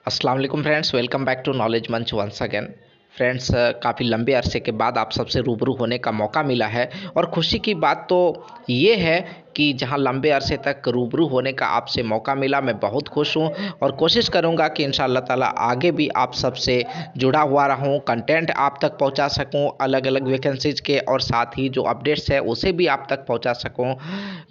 अस्सलाम वालेकुम friends, welcome back to knowledge Manch once again. Friends, काफ़ी लंबे अरसे के बाद आप सबसे रूबरू होने का मौका मिला है और खुशी की बात तो ये है कि जहां लंबे अरसे तक रूबरू होने का आपसे मौका मिला, मैं बहुत खुश हूं और कोशिश करूंगा कि इंशाअल्लाह ताला आगे भी आप सबसे जुड़ा हुआ रहूं, कंटेंट आप तक पहुंचा सकूं, अलग अलग वैकेंसीज के और साथ ही जो अपडेट्स है उसे भी आप तक पहुंचा सकूं।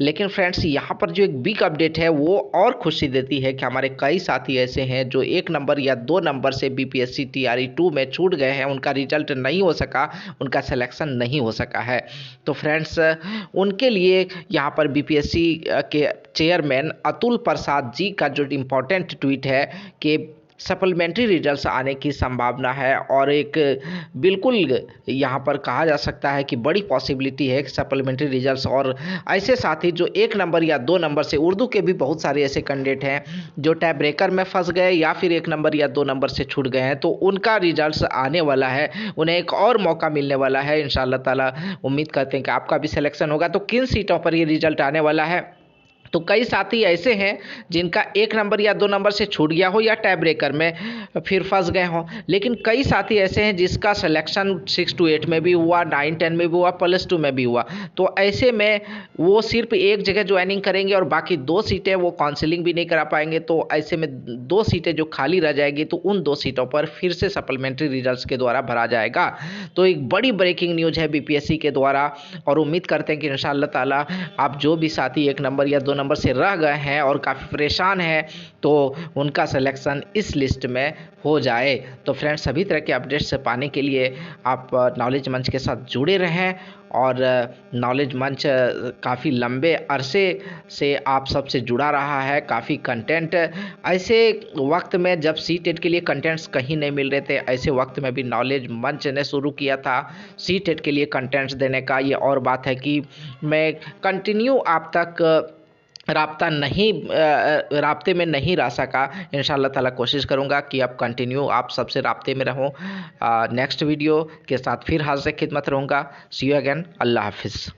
लेकिन फ्रेंड्स, यहाँ पर जो एक बिग अपडेट है वो और खुशी देती है कि हमारे कई साथी ऐसे हैं जो 1 नंबर या 2 नंबर से बीपीएससी टीआरई 2 में छूट गए हैं, उनका रिजल्ट नहीं हो सका, उनका सिलेक्शन नहीं हो सका है। तो फ्रेंड्स, उनके लिए यहाँ पर बीपीएससी के चेयरमैन अतुल प्रसाद जी का जो इम्पोर्टेंट ट्वीट है कि सप्लीमेंट्री रिजल्ट्स आने की संभावना है और एक बिल्कुल यहाँ पर कहा जा सकता है कि बड़ी पॉसिबिलिटी है कि सप्लीमेंट्री रिजल्ट्स और ऐसे साथी जो 1 नंबर या 2 नंबर से, उर्दू के भी बहुत सारे ऐसे कैंडिडेट हैं जो टाई ब्रेकर में फंस गए या फिर 1 नंबर या 2 नंबर से छूट गए हैं, तो उनका रिजल्ट्स आने वाला है, उन्हें एक और मौका मिलने वाला है। इंशाअल्लाह ताला उम्मीद करते हैं कि आपका भी सिलेक्शन होगा। तो किन सीटों पर ये रिजल्ट आने वाला है? तो कई साथी ऐसे हैं जिनका 1 नंबर या 2 नंबर से छूट गया हो या टाई ब्रेकर में फिर फंस गए हों, लेकिन कई साथी ऐसे हैं जिसका सिलेक्शन 6 to 8 में भी हुआ, 9 10 में भी हुआ, +2 में भी हुआ। तो ऐसे में वो सिर्फ एक जगह ज्वाइनिंग करेंगे और बाकी 2 सीटें वो काउंसलिंग भी नहीं करा पाएंगे। तो ऐसे में 2 सीटें जो खाली रह जाएगी, तो उन 2 सीटों पर फिर से सप्लीमेंट्री रिजल्ट्स के द्वारा भरा जाएगा। तो एक बड़ी ब्रेकिंग न्यूज़ है बीपीएससी के द्वारा और उम्मीद करते हैं कि इंशाअल्लाह ताला आप जो भी साथी 1 नंबर या 2 नंबर से रह गए हैं और काफ़ी परेशान हैं, तो उनका सिलेक्शन इस लिस्ट में हो जाए। तो फ्रेंड्स, सभी तरह के अपडेट्स पाने के लिए आप नॉलेज मंच के साथ जुड़े रहें और नॉलेज मंच काफ़ी लंबे अरसे से आप सबसे जुड़ा रहा है। काफ़ी कंटेंट ऐसे वक्त में जब सी टेट के लिए कंटेंट्स कहीं नहीं मिल रहे थे, ऐसे वक्त में भी नॉलेज मंच ने शुरू किया था सी टेट के लिए कंटेंट्स देने का। ये और बात है कि मैं कंटिन्यू आप तक राब्ते में नहीं रह सका। इंशाअल्लाह ताला कोशिश करूँगा कि अब कंटिन्यू आप सबसे राब्ते में रहूँ। नेक्स्ट वीडियो के साथ फिर हाज़िर खिदमत रहूँगा। सी यू अगेन। अल्लाह हाफिज़।